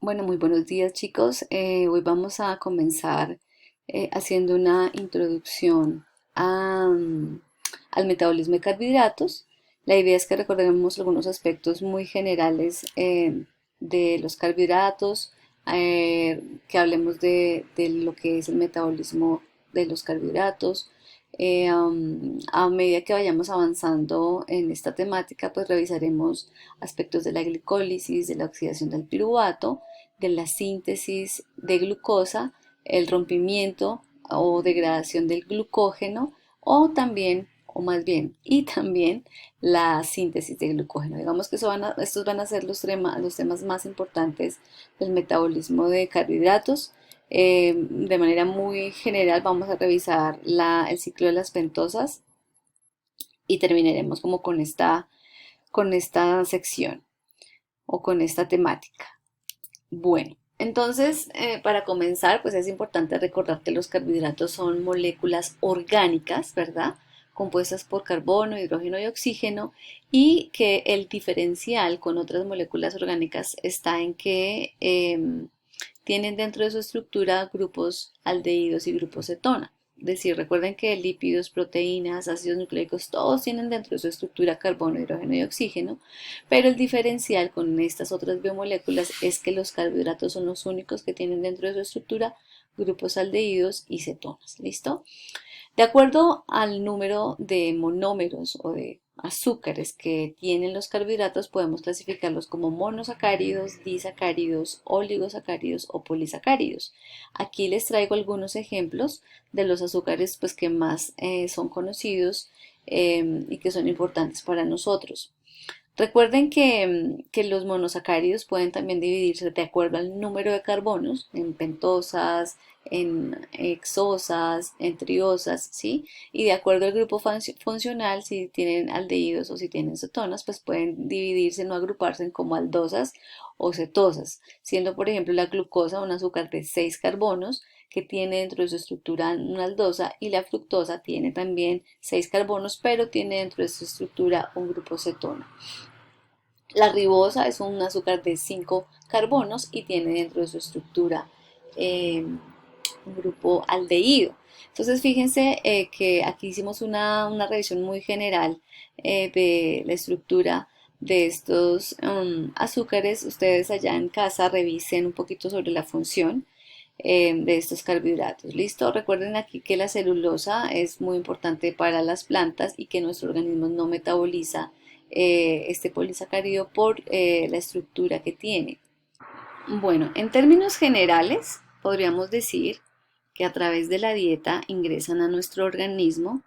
Bueno, muy buenos días chicos. Hoy vamos a comenzar haciendo una introducción al metabolismo de carbohidratos. La idea es que recordemos algunos aspectos muy generales de los carbohidratos, que hablemos de lo que es el metabolismo de los carbohidratos. A medida que vayamos avanzando en esta temática, pues revisaremos aspectos de la glicólisis, de la oxidación del piruvato, de la síntesis de glucosa, el rompimiento o degradación del glucógeno o también, o más bien, y también la síntesis de glucógeno. Digamos que estos van a ser los temas más importantes del metabolismo de carbohidratos. De manera muy general vamos a revisar el ciclo de las pentosas y terminaremos como con esta sección o con esta temática. Bueno, entonces, para comenzar, pues es importante recordar que los carbohidratos son moléculas orgánicas, ¿verdad? Compuestas por carbono, hidrógeno y oxígeno, y que el diferencial con otras moléculas orgánicas está en que tienen dentro de su estructura grupos aldehídos y grupos cetona. Es decir, recuerden que lípidos, proteínas, ácidos nucleicos, todos tienen dentro de su estructura carbono, hidrógeno y oxígeno, pero el diferencial con estas otras biomoléculas es que los carbohidratos son los únicos que tienen dentro de su estructura grupos aldehídos y cetonas. ¿Listo? De acuerdo al número de monómeros o de azúcares que tienen los carbohidratos, podemos clasificarlos como monosacáridos, disacáridos, oligosacáridos o polisacáridos. Aquí les traigo algunos ejemplos de los azúcares pues, que más son conocidos y que son importantes para nosotros. Recuerden que los monosacáridos pueden también dividirse de acuerdo al número de carbonos, en pentosas, en hexosas, en triosas, ¿sí? Y de acuerdo al grupo funcional, si tienen aldehídos o si tienen cetonas, pues pueden dividirse, no agruparse en como aldosas o cetosas, siendo por ejemplo la glucosa un azúcar de 6 carbonos que tiene dentro de su estructura una aldosa y la fructosa tiene también 6 carbonos, pero tiene dentro de su estructura un grupo cetona. La ribosa es un azúcar de 5 carbonos y tiene dentro de su estructura un grupo aldehído. Entonces fíjense que aquí hicimos una revisión muy general de la estructura de estos azúcares. Ustedes allá en casa revisen un poquito sobre la función de estos carbohidratos. ¿Listo? Recuerden aquí que la celulosa es muy importante para las plantas y que nuestro organismo no metaboliza este polisacárido por la estructura que tiene. Bueno, en términos generales, podríamos decir que a través de la dieta ingresan a nuestro organismo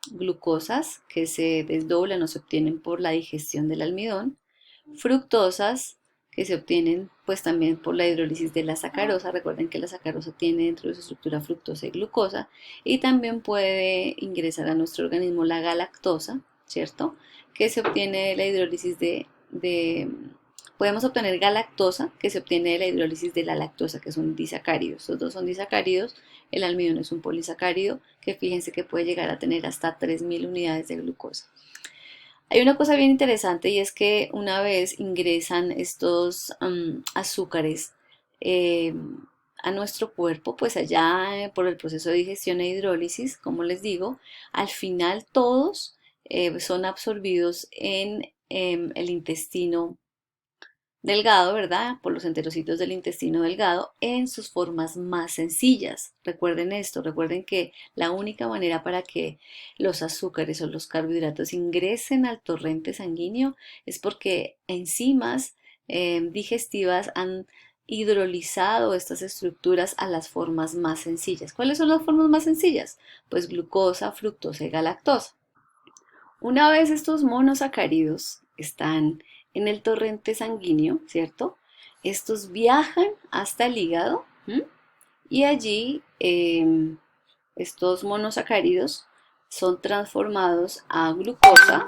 glucosas que se desdoblan o se obtienen por la digestión del almidón, fructosas que se obtienen pues también por la hidrólisis de la sacarosa. Recuerden que la sacarosa tiene dentro de su estructura fructosa y glucosa, y también puede ingresar a nuestro organismo la galactosa, ¿cierto? Que se obtiene de la hidrólisis podemos obtener galactosa, que se obtiene de la hidrólisis de la lactosa, que son disacáridos. Estos dos son disacáridos. El almidón es un polisacárido que fíjense que puede llegar a tener hasta 3000 unidades de glucosa. Hay una cosa bien interesante, y es que una vez ingresan estos azúcares eh, a nuestro cuerpo, pues allá por el proceso de digestión e hidrólisis, como les digo, al final todos son absorbidos en el intestino delgado, ¿verdad? Por los enterocitos del intestino delgado en sus formas más sencillas. Recuerden esto, recuerden que la única manera para que los azúcares o los carbohidratos ingresen al torrente sanguíneo es porque enzimas digestivas han hidrolizado estas estructuras a las formas más sencillas. ¿Cuáles son las formas más sencillas? Pues glucosa, fructosa y galactosa. Una vez estos monosacáridos están en el torrente sanguíneo, ¿cierto? Estos viajan hasta el hígado, ¿m? Y allí estos monosacáridos son transformados a glucosa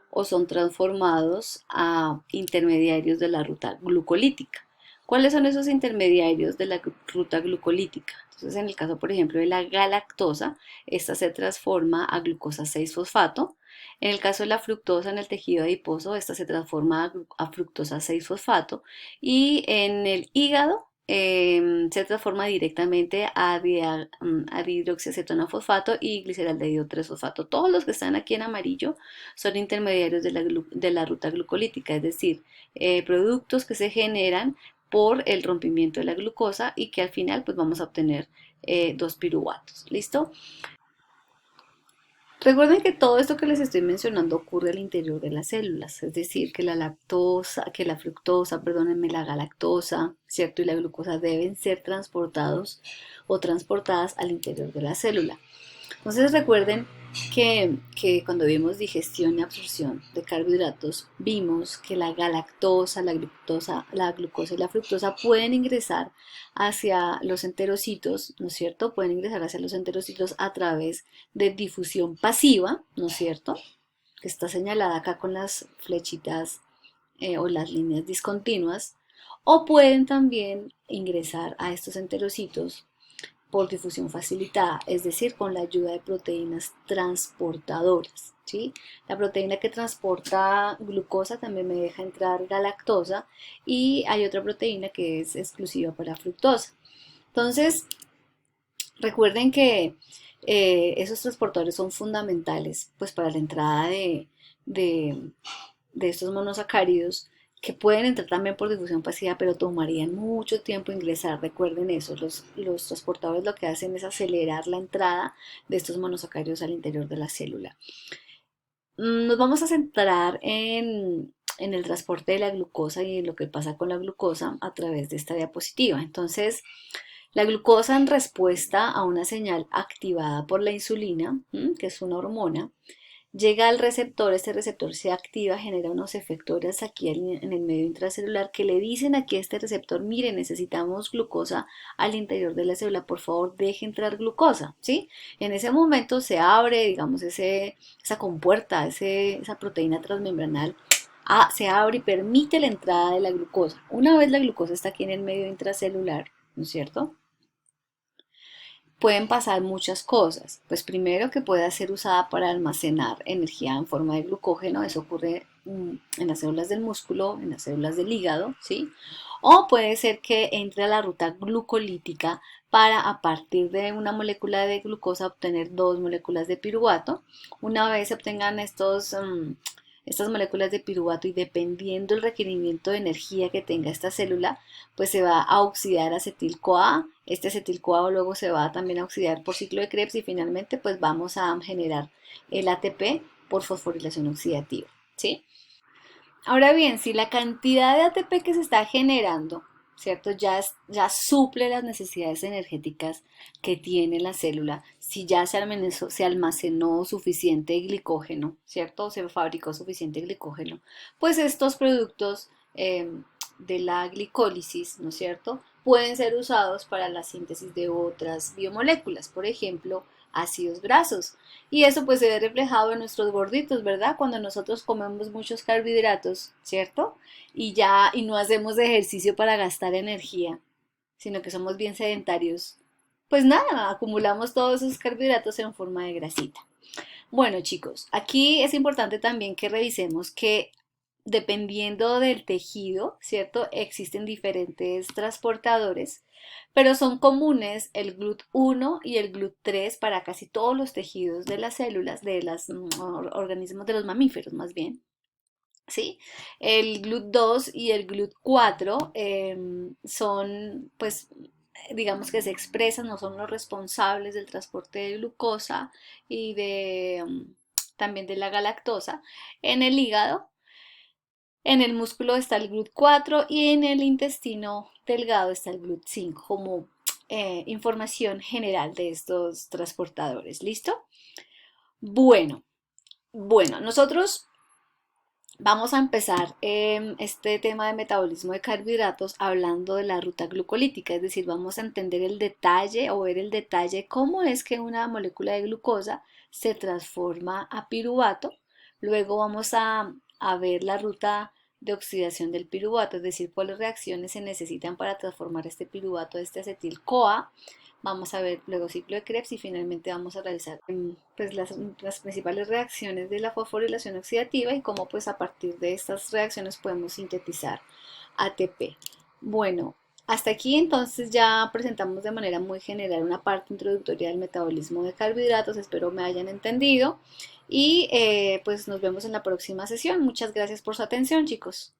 o son transformados a intermediarios de la ruta glucolítica. ¿Cuáles son esos intermediarios de la ruta glucolítica? Entonces, en el caso, por ejemplo, de la galactosa, esta se transforma a glucosa 6-fosfato, En el caso de la fructosa en el tejido adiposo, esta se transforma a fructosa 6-fosfato y en el hígado se transforma directamente a dihidroxiacetona fosfato y gliceraldehído 3-fosfato. Todos los que están aquí en amarillo son intermediarios de la ruta glucolítica, es decir, productos que se generan por el rompimiento de la glucosa y que al final pues vamos a obtener 2 piruvatos. ¿Listo? Recuerden que todo esto que les estoy mencionando ocurre al interior de las células, es decir, que la lactosa, que la fructosa, perdónenme, la galactosa, ¿cierto? Y la glucosa deben ser transportados o transportadas al interior de la célula. Entonces recuerden que cuando vimos digestión y absorción de carbohidratos, vimos que la galactosa, la glucosa y la fructosa pueden ingresar hacia los enterocitos, ¿no es cierto? Pueden ingresar hacia los enterocitos a través de difusión pasiva, ¿no es cierto? Que está señalada acá con las flechitas o las líneas discontinuas. O pueden también ingresar a estos enterocitos por difusión facilitada, es decir, con la ayuda de proteínas transportadoras. ¿Sí? La proteína que transporta glucosa también me deja entrar galactosa y hay otra proteína que es exclusiva para fructosa. Entonces, recuerden que esos transportadores son fundamentales pues, para la entrada de, de estos monosacáridos que pueden entrar también por difusión pasiva, pero tomarían mucho tiempo ingresar. Recuerden eso, los transportadores lo que hacen es acelerar la entrada de estos monosacáridos al interior de la célula. Nos vamos a centrar en el transporte de la glucosa y en lo que pasa con la glucosa a través de esta diapositiva. Entonces, la glucosa en respuesta a una señal activada por la insulina, que es una hormona, llega al receptor, este receptor se activa, genera unos efectores aquí en el medio intracelular que le dicen aquí a este receptor, mire, necesitamos glucosa al interior de la célula, por favor deje entrar glucosa, ¿sí? En ese momento se abre, digamos, esa compuerta, esa proteína transmembranal, se abre y permite la entrada de la glucosa. Una vez la glucosa está aquí en el medio intracelular, ¿no es cierto? Pueden pasar muchas cosas. Pues primero que pueda ser usada para almacenar energía en forma de glucógeno, eso ocurre en las células del músculo, en las células del hígado, ¿sí? O puede ser que entre a la ruta glucolítica para a partir de una molécula de glucosa obtener 2 moléculas de piruvato. Una vez se obtengan estas moléculas de piruvato y dependiendo del requerimiento de energía que tenga esta célula, pues se va a oxidar acetil-CoA. Este acetil-CoA luego se va también a oxidar por ciclo de Krebs y finalmente pues vamos a generar el ATP por fosforilación oxidativa, ¿sí? Ahora bien, si la cantidad de ATP que se está generando, ¿cierto? Ya suple las necesidades energéticas que tiene la célula, si ya se almacenó suficiente glicógeno, ¿cierto? Se fabricó suficiente glicógeno, pues estos productos de la glicólisis, ¿no es cierto? Pueden ser usados para la síntesis de otras biomoléculas, por ejemplo, ácidos grasos. Y eso pues se ve reflejado en nuestros gorditos, ¿verdad? Cuando nosotros comemos muchos carbohidratos, ¿cierto? Y no hacemos ejercicio para gastar energía, sino que somos bien sedentarios. Pues nada, acumulamos todos esos carbohidratos en forma de grasita. Bueno, chicos, aquí es importante también que revisemos que dependiendo del tejido, ¿cierto? Existen diferentes transportadores, pero son comunes el GLUT1 y el GLUT3 para casi todos los tejidos de las células, de los organismos de los mamíferos más bien. ¿Sí? El GLUT2 y el GLUT4 son, pues, digamos que se expresan, no son los responsables del transporte de glucosa y también de la galactosa en el hígado. En el músculo está el GLUT4 y en el intestino delgado está el GLUT5 como información general de estos transportadores. ¿Listo? Bueno, nosotros vamos a empezar este tema de metabolismo de carbohidratos hablando de la ruta glucolítica, es decir, vamos a entender el detalle o ver el detalle cómo es que una molécula de glucosa se transforma a piruvato. Luego vamos a ver la ruta de oxidación del piruvato, es decir, cuáles reacciones se necesitan para transformar este piruvato a este acetil-CoA. Vamos a ver luego ciclo de Krebs y finalmente vamos a realizar pues, las principales reacciones de la fosforilación oxidativa y cómo pues a partir de estas reacciones podemos sintetizar ATP. Bueno, hasta aquí entonces ya presentamos de manera muy general una parte introductoria del metabolismo de carbohidratos, espero me hayan entendido y pues nos vemos en la próxima sesión. Muchas gracias por su atención, chicos.